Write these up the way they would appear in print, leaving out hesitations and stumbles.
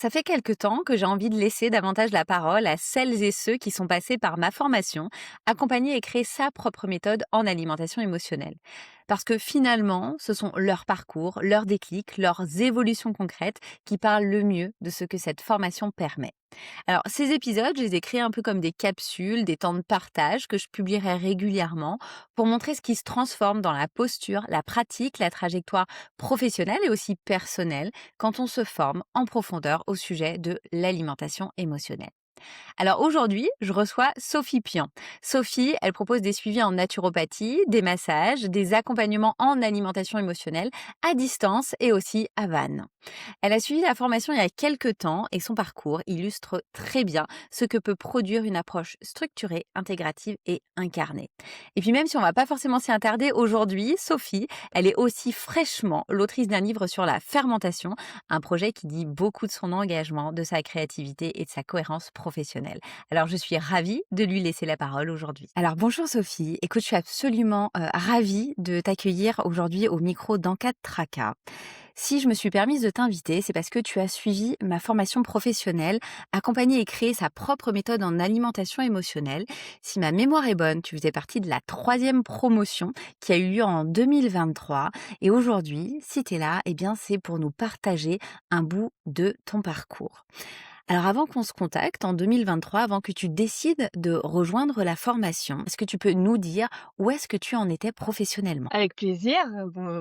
Ça fait quelque temps que j'ai envie de laisser davantage la parole à celles et ceux qui sont passés par ma formation, accompagner et créer sa propre méthode en alimentation émotionnelle. Parce que finalement, ce sont leurs parcours, leurs déclics, leurs évolutions concrètes qui parlent le mieux de ce que cette formation permet. Alors, ces épisodes, je les ai créés un peu comme des capsules, des temps de partage que je publierai régulièrement pour montrer ce qui se transforme dans la posture, la pratique, la trajectoire professionnelle et aussi personnelle quand on se forme en profondeur au sujet de l'alimentation émotionnelle. Alors aujourd'hui, je reçois Sophie Pian. Sophie, elle propose des suivis en naturopathie, des massages, des accompagnements en alimentation émotionnelle à distance et aussi à Vannes. Elle a suivi la formation il y a quelques temps et son parcours illustre très bien ce que peut produire une approche structurée, intégrative et incarnée. Et puis même si on va pas forcément s'y attarder aujourd'hui, Sophie, elle est aussi fraîchement l'autrice d'un livre sur la fermentation, un projet qui dit beaucoup de son engagement, de sa créativité et de sa cohérence professionnelle. Alors je suis ravie de lui laisser la parole aujourd'hui. Alors bonjour Sophie, écoute, je suis absolument ravie de t'accueillir aujourd'hui au micro d'Encat Traca. Si je me suis permise de t'inviter, c'est parce que tu as suivi ma formation professionnelle, accompagné et créé sa propre méthode en alimentation émotionnelle. Si ma mémoire est bonne, tu faisais partie de la troisième promotion qui a eu lieu en 2023. Et aujourd'hui, si tu es là, eh bien, c'est pour nous partager un bout de ton parcours. Alors avant qu'on se contacte en 2023, avant que tu décides de rejoindre la formation, est-ce que tu peux nous dire où est-ce que tu en étais professionnellement? Avec plaisir.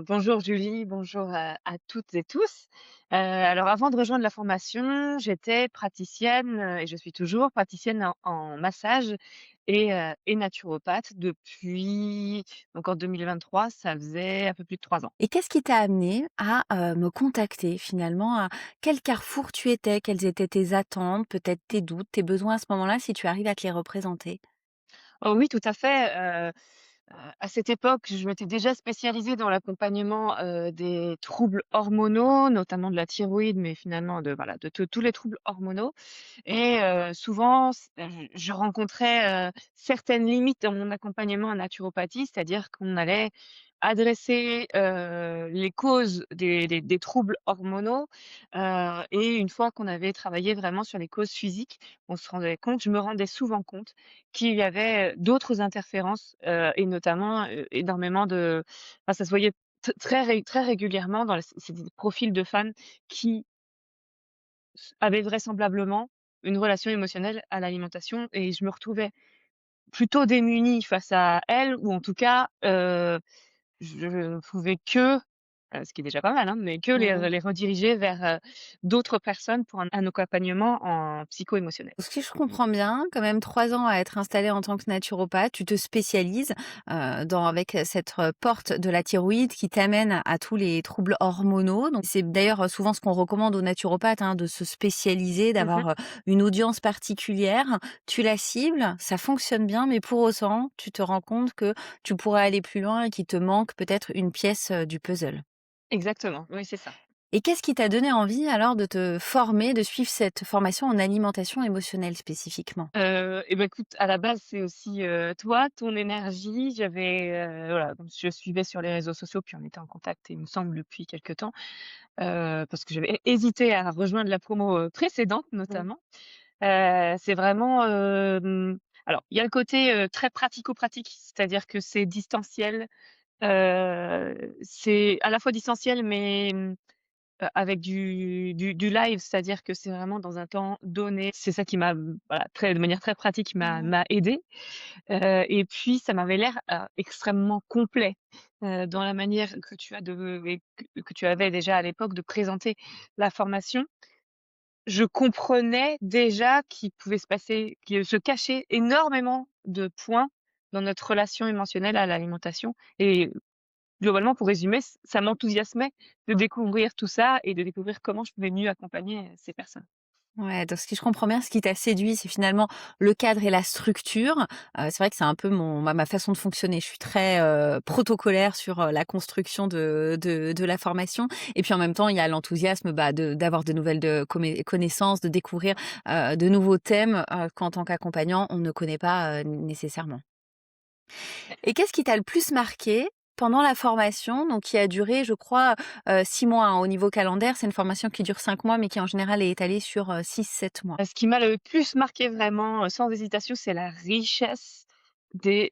Bonjour Julie, bonjour à toutes et tous. Alors avant de rejoindre la formation, j'étais praticienne, et je suis toujours praticienne en massage et naturopathe depuis donc en 2023, ça faisait un peu plus de 3 ans. Et qu'est-ce qui t'a amené à, me contacter finalement? À quel carrefour tu étais? Quelles étaient tes attentes, peut-être tes doutes, tes besoins à ce moment-là, si tu arrives à te les représenter? Oh oui, tout à fait, à cette époque, je m'étais déjà spécialisée dans l'accompagnement, des troubles hormonaux, notamment de la thyroïde, mais finalement de voilà, de tous les troubles hormonaux. Et souvent je rencontrais, certaines limites dans mon accompagnement en naturopathie, c'est-à-dire qu'on allait adresser, les causes des troubles hormonaux, et une fois qu'on avait travaillé vraiment sur les causes physiques, on se rendait compte je me rendais souvent compte qu'il y avait, d'autres interférences, et notamment, énormément de enfin ça se voyait très régulièrement dans les c'est des profils de femmes qui avaient vraisemblablement une relation émotionnelle à l'alimentation et je me retrouvais plutôt démunie face à elles ou en tout cas, je ne pouvais que, ce qui est déjà pas mal, hein, mais que Mmh. les rediriger vers, d'autres personnes pour un accompagnement en psycho-émotionnel. Si je comprends bien, quand même 3 ans à être installée en tant que naturopathe, tu te spécialises, dans avec cette, porte de la thyroïde qui t'amène à tous les troubles hormonaux. Donc c'est d'ailleurs, souvent ce qu'on recommande aux naturopathes, hein, de se spécialiser, Mmh mh. d'avoir, une audience particulière. Tu la cibles, ça fonctionne bien, mais pour autant, tu te rends compte que tu pourrais aller plus loin et qu'il te manque peut-être une pièce, du puzzle. Exactement, oui, c'est ça. Et qu'est-ce qui t'a donné envie alors de te former, de suivre cette formation en alimentation émotionnelle spécifiquement? Et bah, écoute, à la base, c'est aussi, toi, ton énergie. J'avais, voilà, donc je suivais sur les réseaux sociaux, puis on était en contact, il me semble, depuis quelque temps, parce que j'avais hésité à rejoindre la promo, précédente Mmh. notamment. C'est vraiment, alors il y a le côté, très pratico-pratique, c'est-à-dire que c'est distanciel, c'est à la fois distanciel mais avec du live, c'est-à-dire que c'est vraiment dans un temps donné. C'est ça qui m'a, voilà, très de manière très pratique Mmh. m'a aidée, et puis ça m'avait l'air, extrêmement complet, dans la manière que tu as de et que tu avais déjà à l'époque de présenter la formation. Je comprenais déjà qu'il se cachait énormément de points dans notre relation émotionnelle à l'alimentation et globalement, pour résumer, ça m'enthousiasmait de découvrir tout ça et de découvrir comment je pouvais mieux accompagner, ces personnes. Ouais, donc si je comprends bien, ce qui t'a séduit, c'est finalement le cadre et la structure. C'est vrai que c'est un peu ma façon de fonctionner. Je suis très, protocolaire sur, la construction de la formation et puis en même temps, il y a l'enthousiasme, bah, d'avoir de nouvelles connaissances, de découvrir, de nouveaux thèmes, qu'en tant qu'accompagnant, on ne connaît pas, nécessairement. Et qu'est-ce qui t'a le plus marqué pendant la formation, donc qui a duré, je crois, 6 mois, hein, au niveau calendaire. C'est une formation qui dure 5 mois, mais qui en général est étalée sur, 6-7 mois. Ce qui m'a le plus marqué vraiment, sans hésitation, c'est la richesse des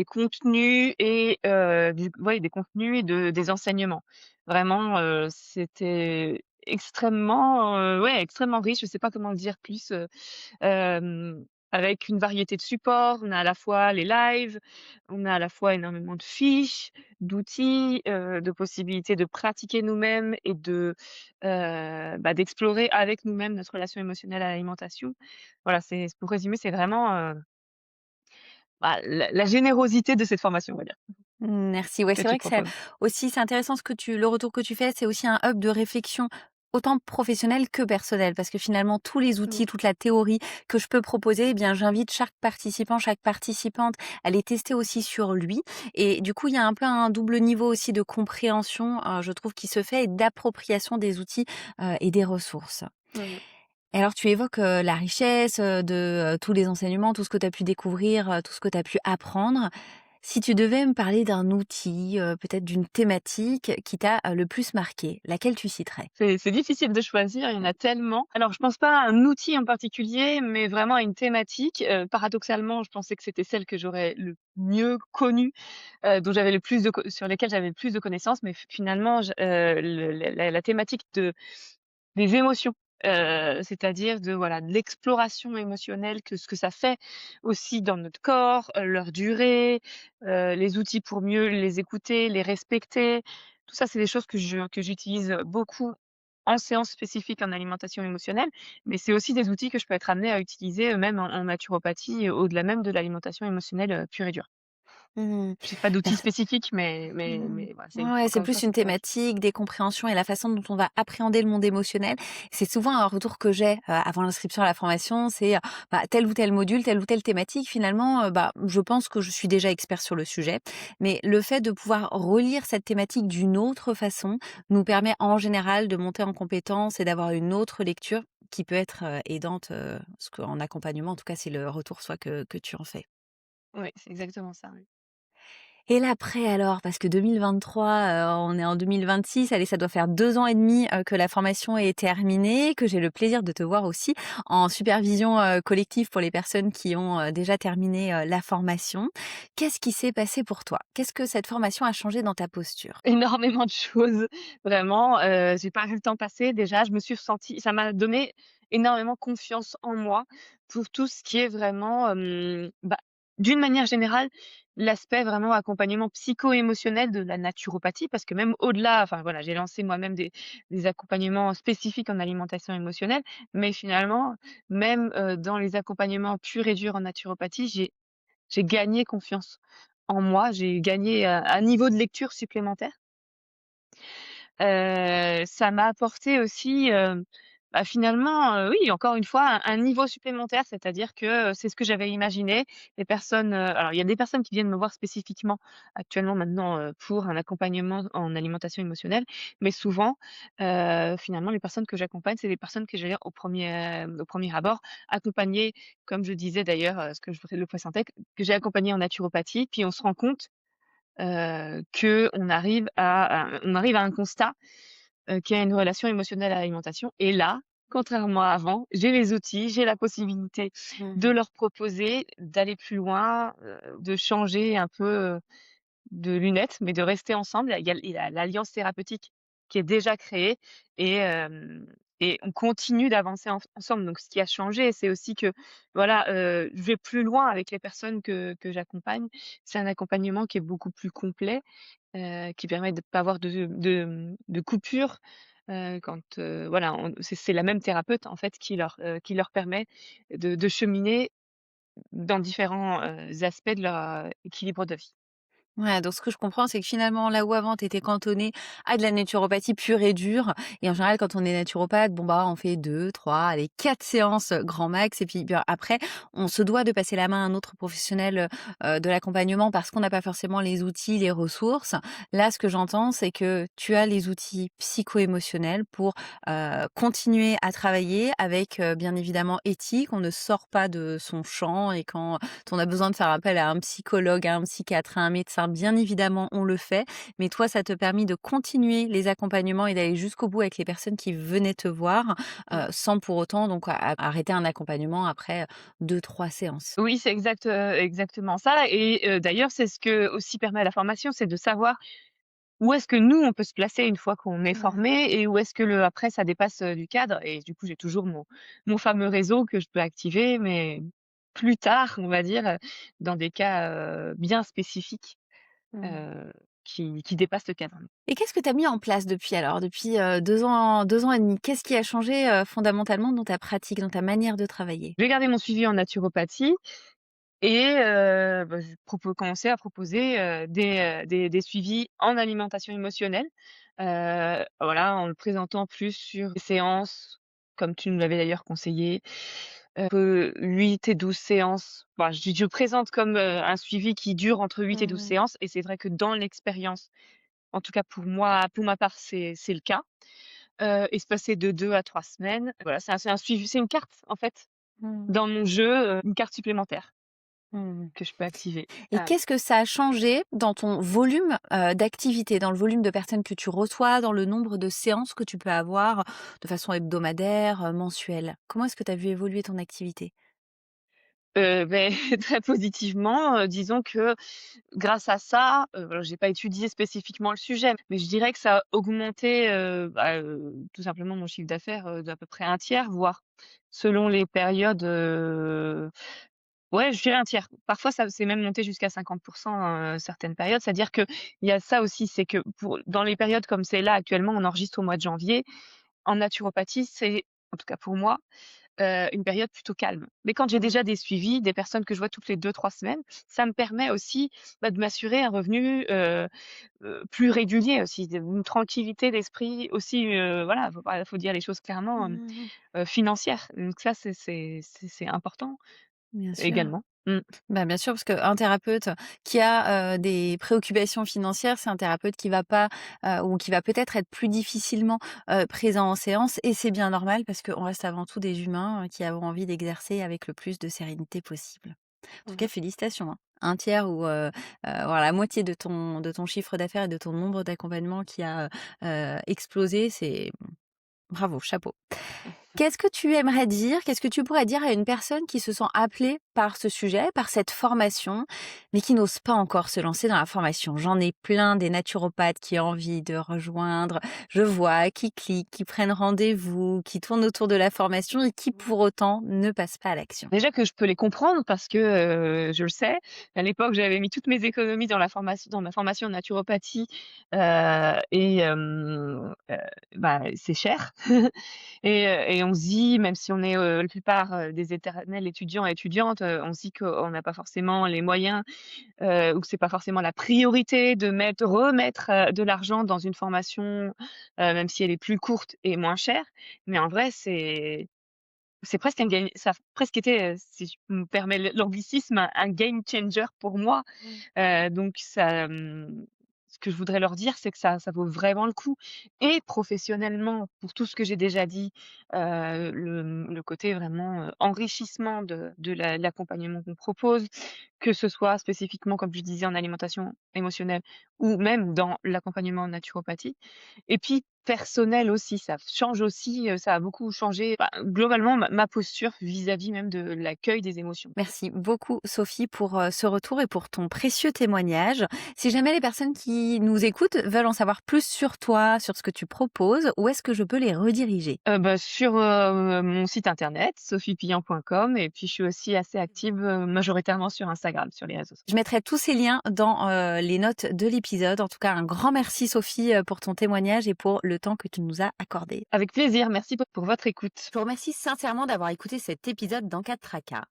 contenus et des contenus et des enseignements. Vraiment, c'était extrêmement, extrêmement riche. Je sais pas comment le dire plus, avec une variété de supports. On a à la fois les lives, on a à la fois énormément de fiches, d'outils, de possibilités de pratiquer nous-mêmes et d'explorer avec nous-mêmes notre relation émotionnelle à l'alimentation. Voilà, c'est pour résumer, c'est vraiment, la générosité de cette formation, on va dire, Merci. Ouais, que c'est tu vrai que c'est proposes. aussi c'est intéressant le retour que tu fais, c'est aussi un hub de réflexion autant professionnelle que personnelle. Parce que finalement, tous les Mmh. outils, toute la théorie que je peux proposer, eh bien, j'invite chaque participant, chaque participante à les tester aussi sur lui. Et du coup, il y a un peu un double niveau aussi de compréhension, je trouve, qui se fait et d'appropriation des outils, et des ressources. Mmh. Et alors tu évoques, la richesse, de, tous les enseignements, tout ce que tu as pu découvrir, tout ce que tu as pu apprendre. Si tu devais me parler d'un outil, peut-être d'une thématique qui t'a, le plus marqué, laquelle tu citerais? C'est difficile de choisir, il y en a tellement. Alors je pense pas à un outil en particulier, mais vraiment à une thématique. Paradoxalement, je pensais que c'était celle que j'aurais le mieux connue, dont j'avais le plus de co sur lesquelles j'avais le plus de connaissances, mais finalement la thématique des émotions, c'est-à-dire de l'exploration émotionnelle, que ce que ça fait aussi dans notre corps, leur durée, les outils pour mieux les écouter, les respecter. Tout ça, c'est des choses que j'utilise beaucoup en séance spécifique en alimentation émotionnelle, mais c'est aussi des outils que je peux être amenée à utiliser, même en naturopathie, au-delà même de l'alimentation émotionnelle, pure et dure. Mmh. J'ai pas d'outils Merci. spécifiques, mais mais Mmh. mais voilà, c'est Ouais, c'est encore une fois, plus une c'est thématique. thématique, des compréhensions et la façon dont on va appréhender le monde émotionnel. C'est souvent un retour que j'ai, avant l'inscription à la formation, c'est, tel ou tel module, telle ou telle thématique finalement, je pense que je suis déjà expert sur le sujet. Mais le fait de pouvoir relire cette thématique d'une autre façon, nous permet en général de monter en compétence et d'avoir une autre lecture qui peut être, aidante, parce qu'en accompagnement, en tout cas, c'est le retour soit que tu en fais. Oui, c'est exactement ça, oui. Et l'après alors? Parce que 2023, on est en 2026, allez, ça doit faire 2 ans et demi, que la formation est terminée, que j'ai le plaisir de te voir aussi en supervision, collective pour les personnes qui ont, déjà terminé, la formation. Qu'est-ce qui s'est passé pour toi? Qu'est-ce que cette formation a changé dans ta posture? Énormément de choses, vraiment, j'ai pas vu le temps passer. Déjà, je me suis ressentie ça m'a donné énormément confiance en moi pour tout ce qui est vraiment, d'une manière générale, l'aspect vraiment accompagnement psycho-émotionnel de la naturopathie. Parce que même au-delà, enfin voilà, j'ai lancé moi-même des accompagnements spécifiques en alimentation émotionnelle, mais finalement, même, dans les accompagnements purs et durs en naturopathie, j'ai gagné confiance en moi, j'ai gagné un niveau de lecture supplémentaire. Ça m'a apporté aussi, finalement, oui, encore une fois, un niveau supplémentaire. C'est-à-dire que, c'est ce que j'avais imaginé. Les personnes, alors il y a des personnes qui viennent me voir spécifiquement actuellement maintenant, pour un accompagnement en alimentation émotionnelle, mais souvent, finalement, les personnes que j'accompagne, c'est des personnes que j'allais au premier abord accompagner, comme je disais d'ailleurs, ce que je le présentais, que j'ai accompagné en naturopathie. Puis on se rend compte, qu'on arrive à un constat, qu'il y a une relation émotionnelle à l'alimentation, et là, contrairement à avant, j'ai les outils, j'ai la possibilité de Mmh. leur proposer d'aller plus loin, de changer un peu, de lunettes, mais de rester ensemble. Il y a l'alliance thérapeutique qui est déjà créée, et on continue d'avancer ensemble. Donc ce qui a changé, c'est aussi que, voilà, je vais plus loin avec les personnes que j'accompagne. C'est un accompagnement qui est beaucoup plus complet, qui permet de pas avoir de coupure, quand, voilà, c'est la même thérapeute, en fait, qui leur permet de cheminer dans différents, aspects de leur, équilibre de vie. Ouais, donc ce que je comprends, c'est que finalement, là où avant tu étais cantonnée à de la naturopathie pure et dure et en général quand on est naturopathe, on fait 2, 3, allez 4 séances, grand max et puis, bien après, on se doit de passer la main à un autre professionnel, de l'accompagnement parce qu'on n'a pas forcément les outils, les ressources. Là, ce que j'entends, c'est que tu as les outils psycho-émotionnels pour, continuer à travailler avec, bien évidemment éthique. On ne sort pas de son champ et quand on a besoin de faire appel à un psychologue, à un psychiatre, à un médecin, hein, bien évidemment, on le fait, mais toi, ça te permis de continuer les accompagnements et d'aller jusqu'au bout avec les personnes qui venaient te voir, Mmh. sans pour autant donc arrêter un accompagnement après 2-3 séances. Oui, c'est exactement ça et d'ailleurs, c'est ce que aussi permet la formation, c'est de savoir où est-ce que nous, on peut se placer une fois qu'on est Mmh. formé et où est-ce que le après ça dépasse, du cadre et du coup, j'ai toujours mon fameux réseau que je peux activer, mais plus tard, on va dire, dans des cas, bien spécifiques, Mmh. heu, qui dépassent le cadre. Et qu'est-ce que tu as mis en place depuis alors? Depuis, 2 ans et demi? Qu'est-ce qui a changé, fondamentalement dans ta pratique, dans ta manière de travailler? J'ai gardé mon suivi en naturopathie et j'ai commencé à proposer, des suivis en alimentation émotionnelle. Voilà, en le présentant plus sur des séances, comme tu nous l'avais d'ailleurs conseillé, 8 et 12 séances. Bah, je présente comme, un suivi qui dure entre 8 et 12 Mmh. séances et c'est vrai que dans l'expérience, en tout cas pour moi, pour ma part, c'est le cas, espacé de 2 à 3 semaines. Voilà, c'est un suivi, c'est une carte en fait Mmh. dans mon jeu, une carte supplémentaire Mmh. que je peux activer. Et qu'est-ce que ça a changé dans ton volume, d'activité, dans le volume de personnes que tu reçois, dans le nombre de séances que tu peux avoir de façon hebdomadaire, mensuelle? Comment est-ce que tu as vu évoluer ton activité? Beh, très positivement, disons que grâce à ça, alors j'ai pas étudié spécifiquement le sujet, mais je dirais que ça a augmenté, tout simplement mon chiffre d'affaires, d'à peu près un tiers, voire selon les périodes, ouais, je dirais un tiers. Parfois ça c'est même monté jusqu'à 50 certaines périodes. C'est-à-dire qu'il y a ça aussi, c'est que pour dans les périodes comme c'est là actuellement, on enregistre au mois de janvier, en naturopathie, c'est, en tout cas pour moi, une période plutôt calme. Mais quand j'ai Mmh. déjà des suivis, des personnes que je vois toutes les 2-3 semaines, ça me permet aussi, de m'assurer un revenu, plus régulier aussi, une tranquillité d'esprit aussi, voilà, faut dire les choses clairement, Mmh. financière. Donc ça, c'est important Bien sûr. également. Mmh. Bah, bien sûr, parce qu'un thérapeute qui a, des préoccupations financières, c'est un thérapeute qui va pas, ou qui va peut-être être plus difficilement, présent en séance et c'est bien normal parce qu'on reste avant tout des humains, qui avons envie d'exercer avec le plus de sérénité possible. En tout Mmh. cas, félicitations, hein. 1/3 ou, voilà, la moitié de ton chiffre d'affaires et de ton nombre d'accompagnements qui a, explosé, c'est bravo, chapeau. Qu'est-ce que tu aimerais dire, qu'est-ce que tu pourrais dire à une personne qui se sent appelée par ce sujet, par cette formation, mais qui n'ose pas encore se lancer dans la formation? J'en ai plein des naturopathes qui ont envie de rejoindre, je vois, qui cliquent, qui prennent rendez-vous, qui tournent autour de la formation et qui pour autant ne passent pas à l'action. Déjà que je peux les comprendre parce que, je le sais, à l'époque, j'avais mis toutes mes économies dans ma formation en naturopathie, et bah, c'est cher et on se dit, même si on est, la plupart, des éternels étudiants et étudiantes, on se dit qu'on n'a pas forcément les moyens, ou que c'est pas forcément la priorité de remettre, de l'argent dans une formation, même si elle est plus courte et moins chère. Mais en vrai, c'est presque un game ça a presque été, si je me permets l'anglicisme, un game changer pour moi. Mmh. Donc ça, ce que je voudrais leur dire, c'est que ça vaut vraiment le coup et professionnellement, pour tout ce que j'ai déjà dit, le côté vraiment, enrichissement de l'accompagnement qu'on propose, que ce soit spécifiquement, comme je disais, en alimentation émotionnelle ou même dans l'accompagnement en naturopathie et puis personnel aussi, ça change aussi, ça a beaucoup changé, bah, globalement ma posture vis-à-vis même de l'accueil des émotions. Merci beaucoup Sophie pour ce retour et pour ton précieux témoignage. Si jamais les personnes qui nous écoutent veulent en savoir plus sur toi, sur ce que tu proposes, où est-ce que je peux les rediriger? Bah, sur, mon site internet sophiepillan.com et puis je suis aussi assez active, majoritairement sur Instagram, sur les réseaux Je sociaux. mettrai tous ces liens dans les notes de l'épisode. En tout cas, un grand merci Sophie pour ton témoignage et pour le temps que tu nous as accordé. Avec plaisir, merci pour votre écoute. Je vous remercie sincèrement d'avoir écouté cet épisode d'En cas de tracas.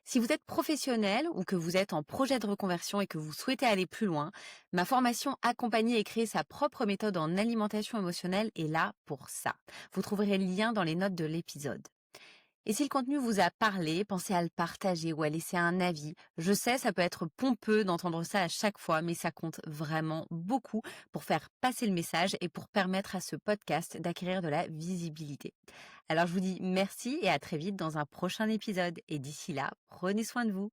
Si vous êtes professionnel ou que vous êtes en projet de reconversion et que vous souhaitez aller plus loin, ma formation Accompagner et créer sa propre méthode en alimentation émotionnelle est là pour ça. Vous trouverez le lien dans les notes de l'épisode. Et si le contenu vous a parlé, pensez à le partager ou à laisser un avis. Je sais, ça peut être pompeux d'entendre ça à chaque fois, mais ça compte vraiment beaucoup pour faire passer le message et pour permettre à ce podcast d'acquérir de la visibilité. Alors je vous dis merci et à très vite dans un prochain épisode. Et d'ici là, prenez soin de vous.